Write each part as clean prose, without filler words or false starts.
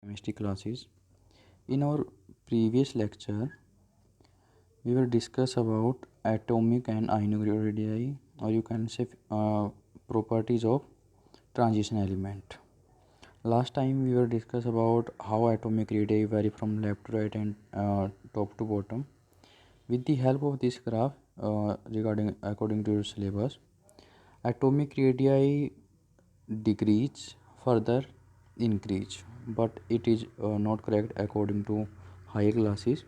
chemistry classes. In our previous lecture, we will discuss about atomic and ionic radii, or you can say properties of transition element. Last time we will discuss about how atomic radii vary from left to right and top to bottom. With the help of this graph, regarding according to your syllabus, atomic radii decrease further increase, but it is not correct according to higher classes.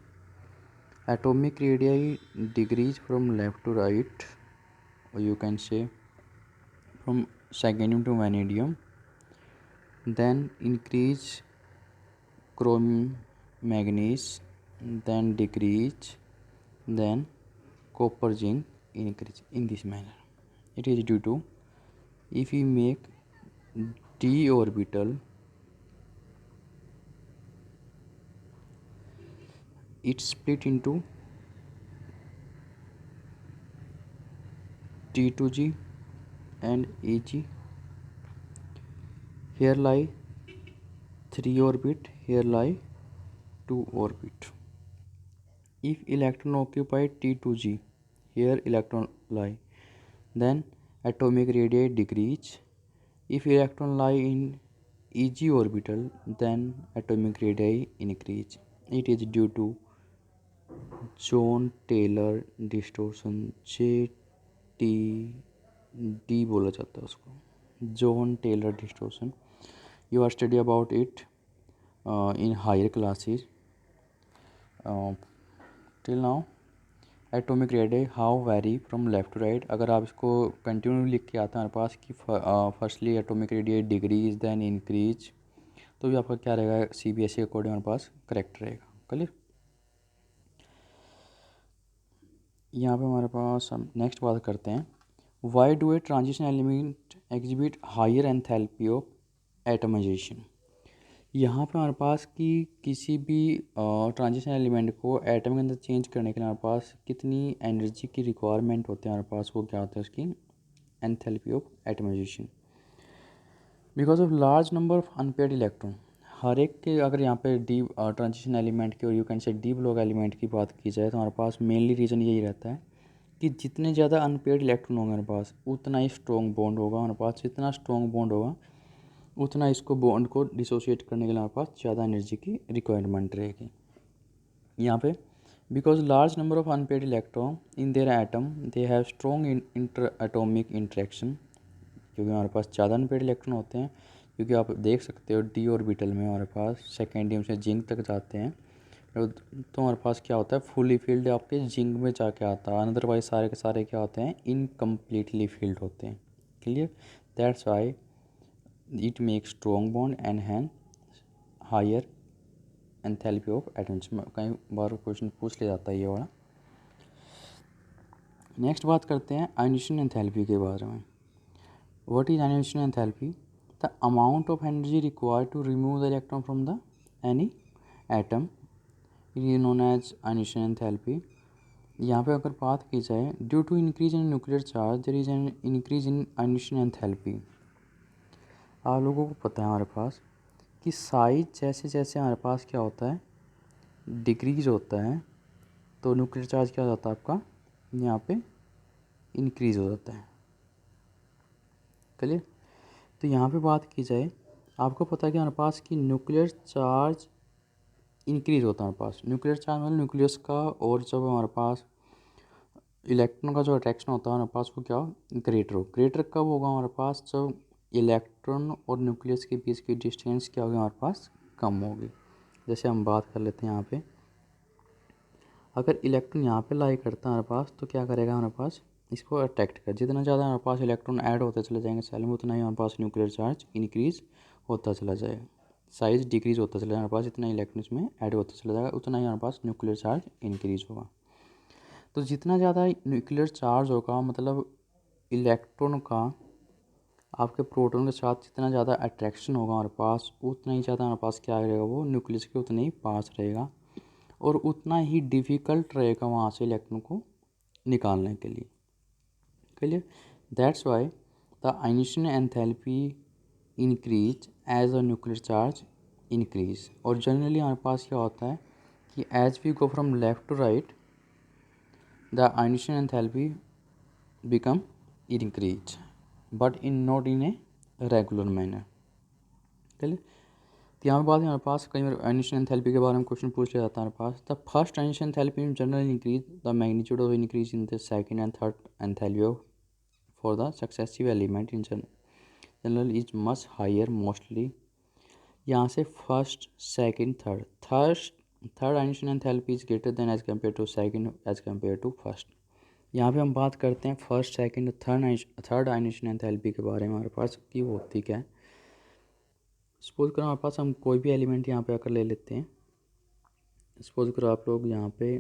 Atomic radii decrease from left to right, or you can say from second to vanadium, then increase chromium manganese, then decrease, then copper zinc increase in this manner. It is due to if we make d orbital, it split into T2G and Eg. Here lie 3 orbit, here lie 2 orbit. If electron occupy T2G, here electron lie, then atomic radii decrease. If electron lie in Eg orbital, then atomic radii increase. It is due to John-Taylor distortion, JTD बोला जाता है उसको, John-Taylor distortion. You are study about it in higher classes. Till now atomic radius how vary from left to right. अगर आप इसको continue लिख के आता है हमारे पास कि firstly atomic radius decrease then increase, तो भी आपका क्या रहेगा CBSE के अकॉर्डिंग हमारे पास करेक्ट रहेगा. क्लियर. यहाँ पे हमारे पास हम नेक्स्ट बात करते हैं, why do a transition element exhibit higher enthalpy of atomization. यहाँ पे हमारे पास कि किसी भी ट्रांजिशन एलिमेंट को एटम के अंदर चेंज करने के लिए हमारे पास कितनी एनर्जी की रिक्वायरमेंट होती है हमारे पास, वो क्या होता है उसकी enthalpy of atomization. Because of large number of unpaired electron. हर एक के अगर यहाँ पे डी ट्रांजिशन एलिमेंट की और यू कैन से डी ब्लॉक एलिमेंट की बात की जाए तो हमारे पास मेनली रीज़न यही रहता है कि जितने ज़्यादा अनपेयर्ड इलेक्ट्रॉन होंगे हमारे पास उतना ही स्ट्रॉन्ग बॉन्ड होगा हमारे पास. जितना स्ट्रॉन्ग बॉन्ड होगा उतना इसको बॉन्ड को डिसोशिएट करने के लिए हमारे पास ज़्यादा एनर्जी की रिक्वायरमेंट रहेगी. यहाँ पे because large number of unpaired electron in their atom they have strong inter atomic interaction. क्योंकि हमारे पास ज़्यादा अनपेयर्ड इलेक्ट्रॉन होते हैं, क्योंकि आप देख सकते हो डी ऑर्बिटल में हमारे पास सेकेंडियम से जिंक तक जाते हैं, तो हमारे पास क्या होता है फुली फील्ड आपके जिंक में जाके आता है. अदरवाइज सारे के सारे क्या होते हैं इनकम्प्लीटली फील्ड होते हैं. Clear. That's Y it makes strong bond and hence higher enthalpy of atoms. कई बार क्वेश्चन पूछ लिया जाता है ये वाला. नेक्स्ट बात करते हैं आयोनेशन एंथैल्पी के बारे में. What is ionisation enthalpy? The amount of energy required to remove the electron from the any atom, it is known as ionisation enthalpy. यहाँ पे अगर बात की जाए due to increase in nuclear charge there is an increase in ionisation enthalpy. आप लोगों को पता है हमारे पास कि साइज जैसे जैसे हमारे पास क्या होता है डिक्रीज होता है तो न्यूक्लियर चार्ज क्या हो जाता है आपका यहाँ पे इंक्रीज हो जाता है. क्लियर. तो यहाँ पे बात की जाए आपको पता है कि हमारे पास कि न्यूक्लियर चार्ज इंक्रीज होता है हमारे पास. न्यूक्लियर चार्ज मतलब न्यूक्लियस का, और जब हमारे पास इलेक्ट्रॉन का जो अट्रैक्शन होता है हमारे पास वो क्या ग्रेटर हो. ग्रेटर कब होगा हमारे पास जब इलेक्ट्रॉन और न्यूक्लियस के बीच की डिस्टेंस क्या होगी हमारे पास कम होगी. जैसे हम बात कर लेते हैं यहाँ पे, अगर इलेक्ट्रॉन यहाँ पे लाई करता है हमारे पास तो क्या करेगा हमारे पास इसको अट्रैक्ट कर. जितना ज़्यादा हमारे पास इलेक्ट्रॉन ऐड होते चले जाएंगे सेल में उतना ही हमारे पास न्यूक्लियर चार्ज इंक्रीज होता चला जाएगा. साइज डिक्रीज होता चला जाएगा हमारे पास, जितना इलेक्ट्रॉन इसमें ऐड होता चला जाएगा उतना ही हमारे पास न्यूक्लियर चार्ज इंक्रीज होगा. तो जितना ज़्यादा न्यूक्लियर चार्ज होगा मतलब इलेक्ट्रॉन का आपके प्रोटॉन के साथ जितना ज़्यादा अट्रैक्शन होगा हमारे पास उतना ही ज़्यादा हमारे पास क्या रहेगा वो न्यूक्लियस के उतने ही पास रहेगा और उतना ही डिफ़िकल्ट रहेगा वहाँ से इलेक्ट्रॉन को निकालने के लिए. Clear. That's why the ionisation enthalpy increase as a nuclear charge increase. और जनरली हमारे पास क्या होता है कि as we go from left to right the ionisation enthalpy become increase but in not in a regular manner. चलिए, तो यहाँ पे बात है हमारे पास कई बार आइनिशियन एंथैल्पी के बारे में क्वेश्चन पूछ लिया जाता है हमारे पास। The first ionisation enthalpy in general increase the magnitude of increase in the second and third enthalpy for the successive element in general is much higher mostly. यहाँ से first second third ionisation enthalpy is greater than as compare to second as compare to first. यहाँ पे हम बात करते हैं first second third ionisation enthalpy के बारे में हमारे पास की वो होती क्या है। सपोज करो हमारे पास हम कोई भी एलिमेंट यहाँ पे आकर ले लेते हैं। सपोज करो आप लोग यहाँ पे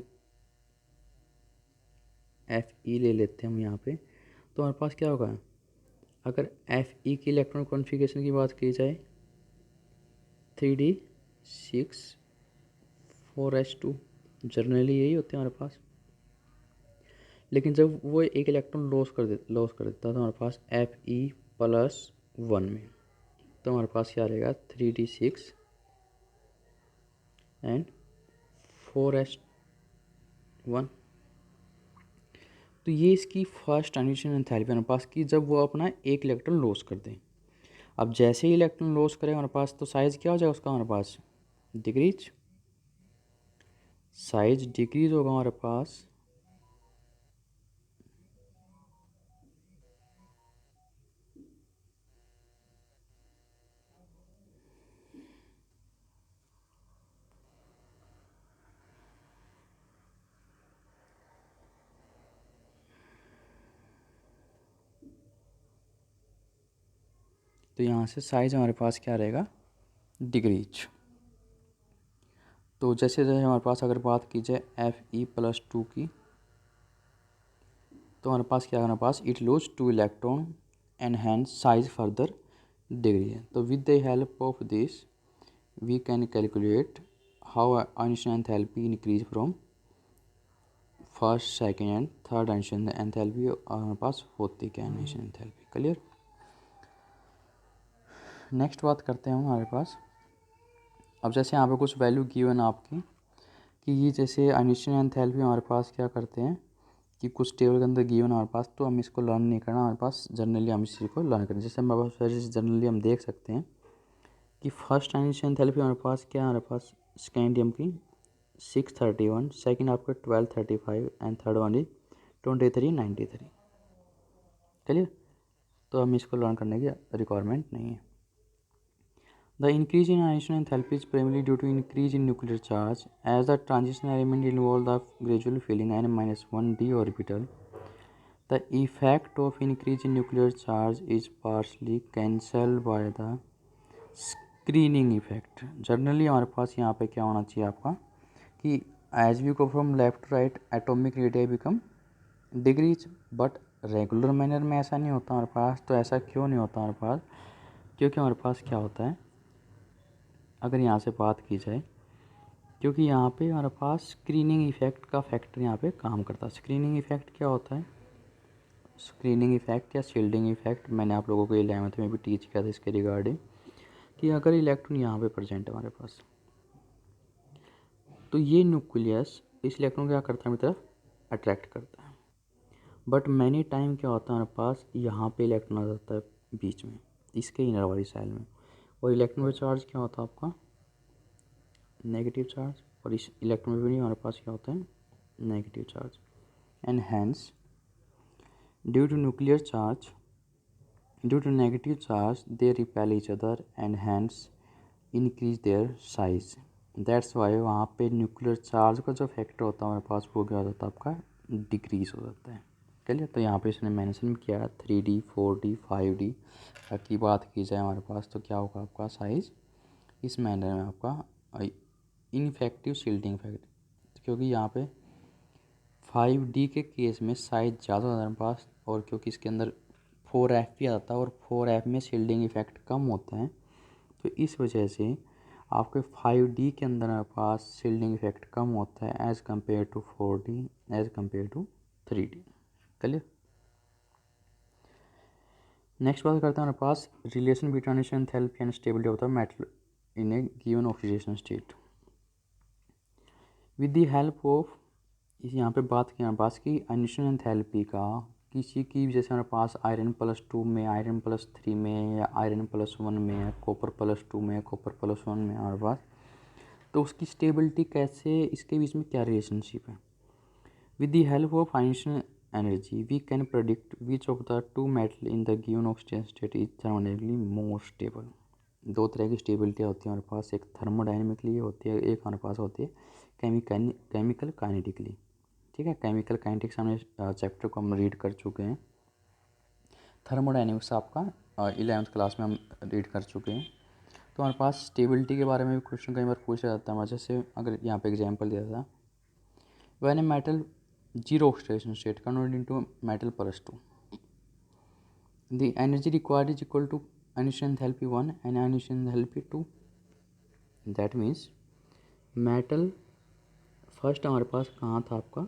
Fe ले लेते हैं हम यहाँ पे, तो हमारे पास क्या होगा अगर Fe की इलेक्ट्रॉन कॉन्फ़िगरेशन की बात की जाए 3d6 4s2 जनरली यही होते हैं हमारे पास। लेकिन जब वो एक इलेक्ट्रॉन लॉस कर देता है तो हमारे पास Fe+1 में, तो हमारे पास क्या रहेगा 3d6 एंड 4s1। तो ये इसकी फर्स्ट आइनिशियन एंथैल्पी हमारे पास की जब वो अपना एक इलेक्ट्रॉन लॉस कर दें। अब जैसे ही इलेक्ट्रॉन लॉस करेगा हमारे पास तो साइज़ क्या हो जाएगा उसका हमारे पास डिक्रीज, साइज डिक्रीज होगा हमारे पास। तो यहाँ से साइज हमारे पास क्या रहेगा डिक्रीज। तो जैसे जैसे हमारे पास अगर बात की जाए Fe+2 की, तो हमारे पास क्या है हमारे पास it lose 2 electron and hence size further degree है। तो with the help of this we can calculate how ionisation enthalpy increase from first second and third ionisation enthalpy हमारे पास होती क्या है आइनिशियन एंथैल्पी। क्लियर। नेक्स्ट बात करते हैं हम हमारे पास। अब जैसे यहाँ पे कुछ वैल्यू गिवन आपकी कि ये जैसे आइनिशियन एंथैल्पी हमारे पास क्या करते हैं कि कुछ टेबल के अंदर गिवन हमारे पास, तो हम इसको लर्न नहीं करना हमारे पास, जनरली हम इस चीज़ को लर्न करें। जैसे हमारे पास जनरली हम देख सकते हैं कि फर्स्ट आइनिशियन एंथैल्पी हमारे पास क्या है हमारे पास स्कैंडियम की 631, सेकंड आपका 1235 एंड थर्ड वन इज 2393। चलिए, तो हम इसको लर्न करने की रिक्वायरमेंट नहीं है। The increase in Einstein enthalpy is primarily due to increase in nuclear charge as the transition element involve the gradual filling n-1d orbital. The effect of increase in nuclear charge is partially cancelled by the screening effect. Generally हमारे पास यहाँ पे क्या होना चाहिए आपका कि as we go from left to right atomic radii become decrease, but regular manner में ऐसा नहीं होता हमारे पास। तो ऐसा क्यों नहीं होता हमारे पास, क्योंकि हमारे पास क्या होता है अगर यहाँ से बात की जाए, क्योंकि यहाँ पे हमारे पास स्क्रीनिंग इफ़ेक्ट का फैक्टर यहाँ पे काम करता है। स्क्रीनिंग इफ़ेक्ट क्या होता है, स्क्रीनिंग इफ़ेक्ट या शील्डिंग इफ़ेक्ट मैंने आप लोगों को 11th में भी टीच किया था इसके रिगार्डिंग कि अगर इलेक्ट्रॉन यहाँ पे प्रेजेंट है हमारे पास, तो ये न्यूक्लियस इस इलेक्ट्रॉन को क्या करता है अपनी तरफ अट्रैक्ट करता है। बट मैनी टाइम क्या होता है हमारे पास यहाँ पे इलेक्ट्रॉन आ जाता है बीच में इसके इनर वाली साइड में, और इलेक्ट्रॉन का चार्ज क्या होता है आपका नेगेटिव चार्ज, और इस इलेक्ट्रॉन में भी हमारे पास क्या होता है negative charge. And hence due to nuclear charge due to negative charge they repel each other and hence increase their size. That's why वहाँ पे न्यूक्लियर चार्ज का जो फैक्टर होता है हमारे पास वो क्या हो जाता है आपका डिक्रीज हो जाता है। चलिए, तो यहाँ पे इसने मेंशन किया 3D 4D 5D की बात की जाए हमारे पास तो क्या होगा आपका साइज़ इस मैनर में आपका इनफेक्टिव शील्डिंग इफेक्ट, क्योंकि यहाँ पे 5D के केस में साइज ज़्यादा होता है हमारे पास, और क्योंकि इसके अंदर 4F भी आता है और 4F में शील्डिंग इफेक्ट कम होते हैं, तो इस वजह से आपके 5D के अंदर हमारे पास शील्डिंग इफेक्ट कम होता है as compare to 4D as compare to 3D। चलिए, नेक्स्ट बात करते हैं हमारे पास relation between enthalpy and stability of the metal in a given oxidation state with the help of. इस यहाँ पे बात की पास की आयनिशन एंथैल्पी का किसी की, जैसे हमारे पास आयरन+2 में, आयरन+3 में, या आयरन+1 में, या कॉपर+2 में, कॉपर+1 में हमारे पास, तो उसकी स्टेबिलिटी कैसे, इसके बीच में क्या रिलेशनशिप है। With the help of ionisation energy we can predict which of the two metal in the given oxidation state is thermodynamically more stable. दो तरह की स्टेबिलिटी होती है हमारे पास, एक थर्मोडायनेमिकली होती है, एक हमारे पास होती है केमिकल काइनेटिकली। ठीक है, केमिकल काइनेटिक्स हमने चैप्टर को हम रीड कर चुके हैं। थर्मोडायनेमिक्स आपका 11th क्लास में हम रीड कर चुके हैं। तो हमारे पास स्टेबिलिटी के बारे में भी क्वेश्चन कई बार पूछा जाता है। जैसे अगर यहाँ पे एग्जांपल दिया था, when a metal zero oxidation state convert into metal, the energy required is equal to ionisation enthalpy 1 and ionisation enthalpy 2। That means metal first हमारे पास कहाँ था आपका,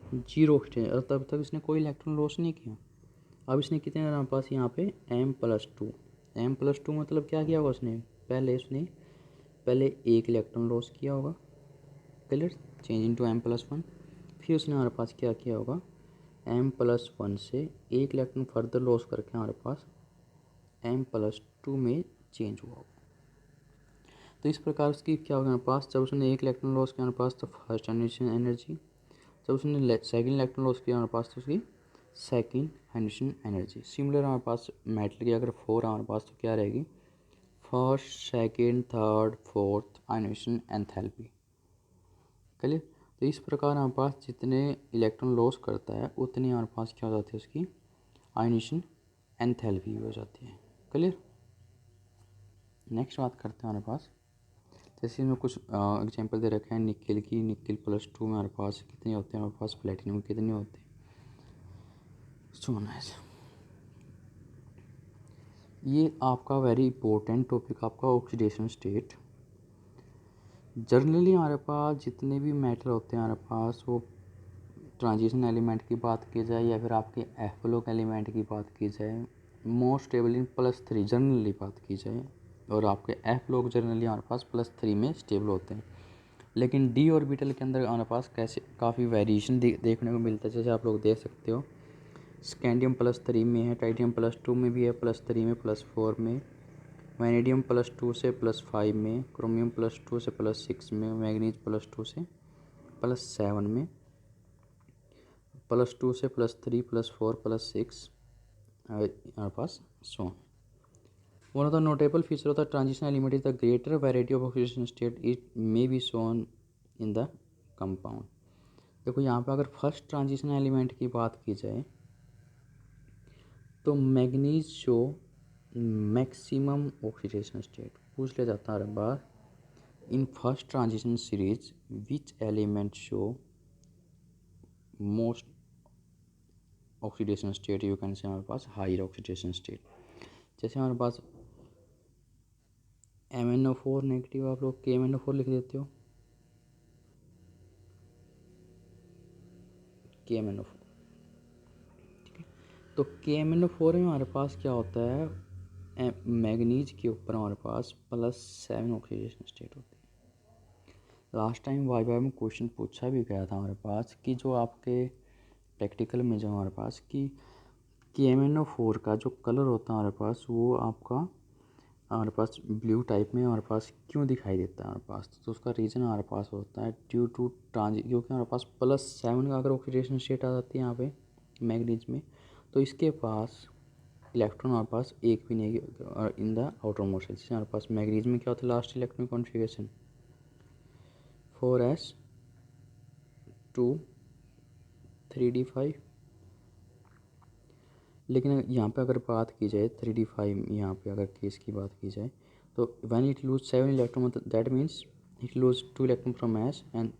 जीरो ऑक्सीडेशन, और तब तक इसने कोई इलेक्ट्रॉन लॉस नहीं किया। अब इसने कितने हमारे पास यहाँ पे M+2, M+2 मतलब क्या किया होगा उसने, पहले एक इलेक्ट्रॉन लॉस किया होगा, क्लियर, चेंज इनटू M+1। फिर उसने हमारे पास क्या किया होगा, M+1 से एक इलेक्ट्रॉन फर्दर लॉस करके हमारे पास M+2 में चेंज हुआ होगा। तो इस प्रकार उसकी क्या होगा हमारे पास, जब उसने एक इलेक्ट्रॉन लॉस किया हमारे पास तो फर्स्ट आयनिशन एनर्जी, जब उसने सेकंड इलेक्ट्रॉन लॉस किया हमारे पास तो उसकी सेकंड आयनिशन एनर्जी। सिमिलर हमारे पास मेटल की अगर 4 हमारे पास तो क्या रहेगी, first, second, third, fourth ionisation enthalpy, clear. तो इस प्रकार हमारे पास जितने इलेक्ट्रॉन लॉस करता है उतनी हमारे पास क्या हो जाती है, उसकी आयनिशन एंथैल्पी हो जाती है, क्लियर। नेक्स्ट बात करते हैं हमारे पास, जैसे इसमें कुछ एग्जांपल दे रखे हैं निकेल की, निकेल+2 में हमारे पास कितने होते हैं, हमारे पास प्लेटिनम कितने होते हैं। सो नाइस, ये आपका वेरी इंपॉर्टेंट टॉपिक आपका ऑक्सीडेशन स्टेट। जनरली हमारे पास जितने भी मेटल होते हैं हमारे पास, वो ट्रांजिशन एलिमेंट की बात की जाए या फिर आपके एफलोक एलिमेंट की बात की जाए, मोस्ट स्टेबल इन +3 जनरली बात की जाए, और आपके एफलोक जनरली हमारे पास +3 में स्टेबल होते हैं। लेकिन डी ऑर्बिटल के अंदर हमारे पास कैसे काफ़ी वेरिएशन देखने को मिलता है। जैसे आप लोग देख सकते हो, स्कैंडियम+3 में है, टाइटेनियम+2 में भी है, +3 में, +4 में, वैनेडियम+2 से +5 में, क्रोमियम+2 से +6 में, मैग्नीज+2 से +7 में, +2 से +3, +4, +6 हमारे पास सो। One of the notable feature of the transition element is the greater variety of oxidation state it may be shown in the compound। देखो यहाँ पे अगर फर्स्ट ट्रांजिशन एलिमेंट की बात की जाए तो manganese show maximum oxidation state. पूछ लिया जाता है हर बार, in first transition series which element show most oxidation state, you can say हमारे पास हायर ऑक्सीडेशन स्टेट। जैसे हमारे पास MnO4 नेगेटिव, आप लोग KMnO4 लिख देते हो, KMnO4, ठीक है। तो KMnO4 में हमारे पास क्या होता है, मैग्नीज के ऊपर हमारे पास +7 ऑक्सीडेशन स्टेट होती है। लास्ट टाइम वाइवा में क्वेश्चन पूछा भी गया था हमारे पास कि जो आपके प्रैक्टिकल में जो हमारे पास कि KMnO4 का जो कलर होता है हमारे पास, वो आपका हमारे पास ब्लू टाइप में हमारे पास क्यों दिखाई देता है हमारे पास, तो उसका रीज़न हमारे पास होता है ड्यू टू क्योंकि हमारे पास +7 का अगर ऑक्सीडेशन स्टेट आ जाती है यहाँ पे मैग्नीज में, तो इसके पास इलेक्ट्रॉन हमारे पास एक भी नहीं in the outermost shell. जैसे हमारे पास मैग्नीज में क्या होता है last electron configuration 4s2 3d5, लेकिन यहाँ पे अगर बात की जाए 3d5, यहाँ पे अगर केस की बात की जाए तो व्हेन इट लूज 7 इलेक्ट्रॉन, मतलब that means it lose 2 electron from s and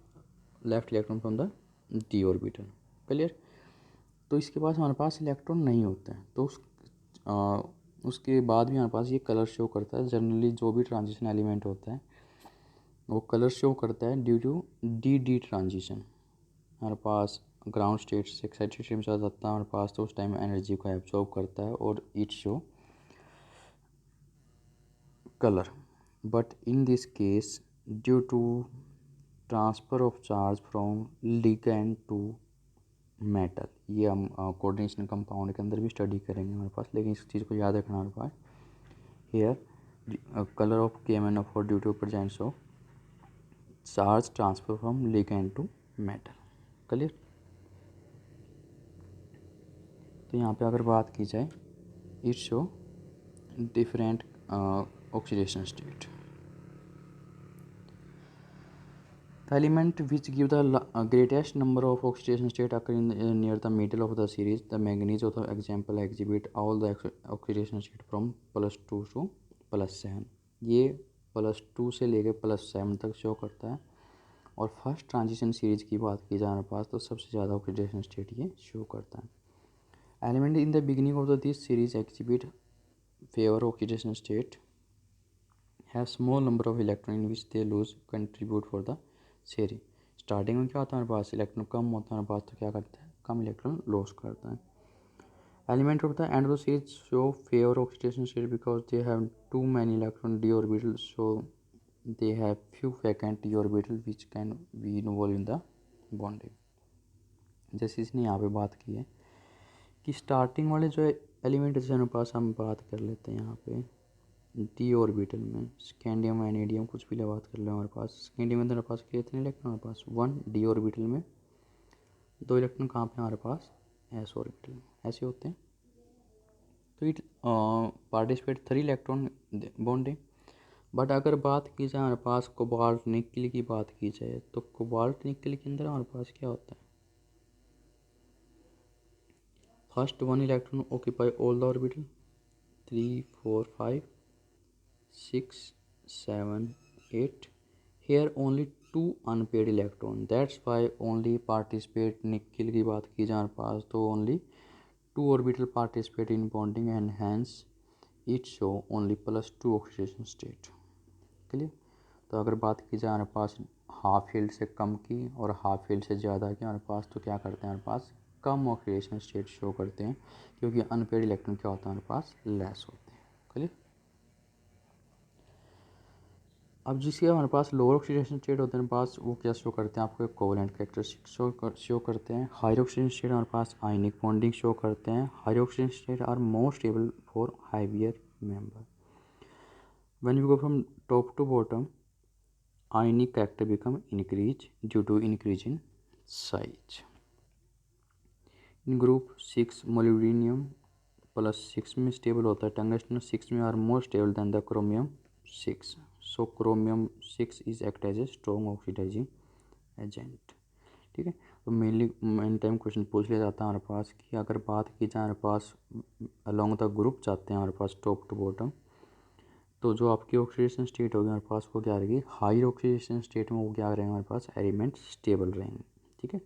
left electron from the d orbital, clear. तो इसके पास हमारे पास इलेक्ट्रॉन नहीं होता है, तो उसके बाद भी हमारे पास ये कलर शो करता है। जनरली जो भी ट्रांजिशन एलिमेंट होता है वो कलर शो करता है ड्यू टू डी ट्रांजिशन। हमारे पास ग्राउंड स्टेट से एक्साइटेड स्टेट में चला जाता है हमारे पास, तो उस टाइम एनर्जी को एब्जॉर्ब करता है और it show colour. but in this case due to transfer of charge from ligand to metal, ये हम कोऑर्डिनेशन कंपाउंड के अंदर भी स्टडी करेंगे हमारे पास, लेकिन इस चीज़ को याद रखना हमारे पास। Here colour of KMnO4 due to presence of charge transfer from ligand to metal. Clear. तो यहाँ पे अगर बात की जाए, it show different oxidation state. The element which give the greatest number of oxidation state occur near the middle of the series. The manganese of the example exhibit all the oxidation state from +2 to +7। ये +2 से लेके +7 तक show करता है। और first transition series की बात की जाए हमारे पास तो सबसे ज़्यादा ऑक्सीडेशन स्टेट ये शो करता है। Element in the beginning of the this series exhibit favour oxidation state have small number of electron in which they lose contribute for the series. Starting में क्या होता है हमारे पास, इलेक्ट्रॉन कम होता है हमारे पास, तो क्या करता है, कम इलेक्ट्रॉन लॉस करता है। Element of the end of the series show favour oxidation state because they have too many electron d orbital, so they have few vacant d orbital which can be involve in the bonding. जैसे इसने यहाँ पे बात की है कि starting वाले जो एलिमेंट जैसे हमारे पास, हम बात कर लेते हैं यहाँ पे डी ऑर्बिटल में स्कैंडियम वैनेडियम कुछ भी बात कर ले हमारे पास। स्कैंडियम में हमारे पास कितने इलेक्ट्रॉन, हमारे पास 1, डी ऑर्बिटल में 2 इलेक्ट्रॉन, कहाँ पे हमारे पास एस ऑर्बिटल में, ऐसे होते हैं। तो it participate 3 electron bonding. But अगर बात की जाए हमारे पास कोबाल्ट निकल की बात की जाए, तो कोबाल्ट निकल के अंदर हमारे पास क्या होता है, first 1 electron occupy all the orbital, 3, 4, 5, 6, 7, 8. Here only 2 unpaired electron. That's why only participate nickel की बात की जाए पास तो only 2 orbital participate in bonding and hence it show only +2 oxidation state। Clear. तो अगर बात की जाए हमारे पास हाफ फील्ड से कम की और हाफ फील्ड से ज़्यादा की हमारे पास, तो क्या करते हैं हमारे पास कम ऑक्सीडेशन स्टेट शो करते हैं, क्योंकि अनपेड इलेक्ट्रॉन क्या होता है हमारे पास लेस होते हैं। क्लियर। अब जिसके हमारे पास लोअर ऑक्सीडेशन स्टेट होते हैं हमारे पास, वो क्या शो करते हैं, आपको कोवलेंट कैरेक्टरिस्टिक शो करते हैं। हायर ऑक्सीडेशन स्टेट हमारे पास आयनिक बॉन्डिंग शो करते हैं। Higher oxidation state are more stable for heavier member. When we go from top to bottom, ionic character become increase due to increase in size. In group 6 molybdenum +6 में stable होता है, tungsten 6 में are more stable than the chromium 6। So chromium 6 is act as a strong oxidising agent. ठीक है। तो main time question पूछ लिया जाता है हमारे पास कि अगर बात की जाए हमारे पास अलोंग द ग्रुप जाते हैं हमारे पास टॉप टू बॉटम, तो जो आपकी ऑक्सीडेशन स्टेट होगी हमारे पास वो क्या रहेगी, हाई ऑक्सीडेशन स्टेट में वो क्या रहेंगे हमारे पास एलिमेंट स्टेबल रहेंगे। ठीक है।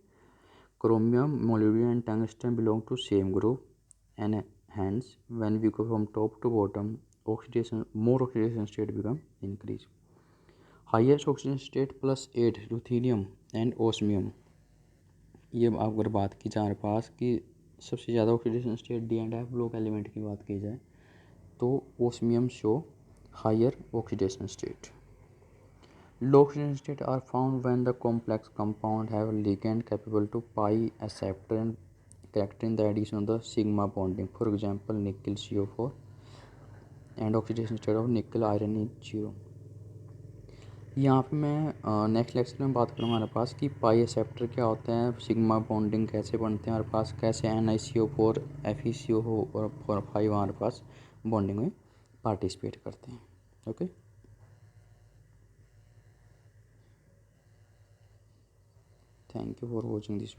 Chromium molybdenum and tungsten belong to same group and hence when we go from top to bottom more oxidation state become increase। highest oxidation state +8 ruthenium and osmium। ये अगर बात की जाए हमारे पास कि सबसे ज़्यादा oxidation state d and f block element की बात की जाए तो osmium show higher oxidation state. low oxidation state are found when the complex compound have ligand capable to pi acceptor and character in the addition of the sigma bonding, for example nickel CO4 and oxidation state of nickel iron is 0। यहाँ पे मैं next lecture में बात करूँगा हमारे पास कि पाई acceptor क्या होते हैं, सिग्मा बॉन्डिंग कैसे बनते हैं हमारे पास, कैसे NiCO4 FeCO और 5 हमारे पास बॉन्डिंग में पार्टिसिपेट करते हैं। Okay, thank you for watching this.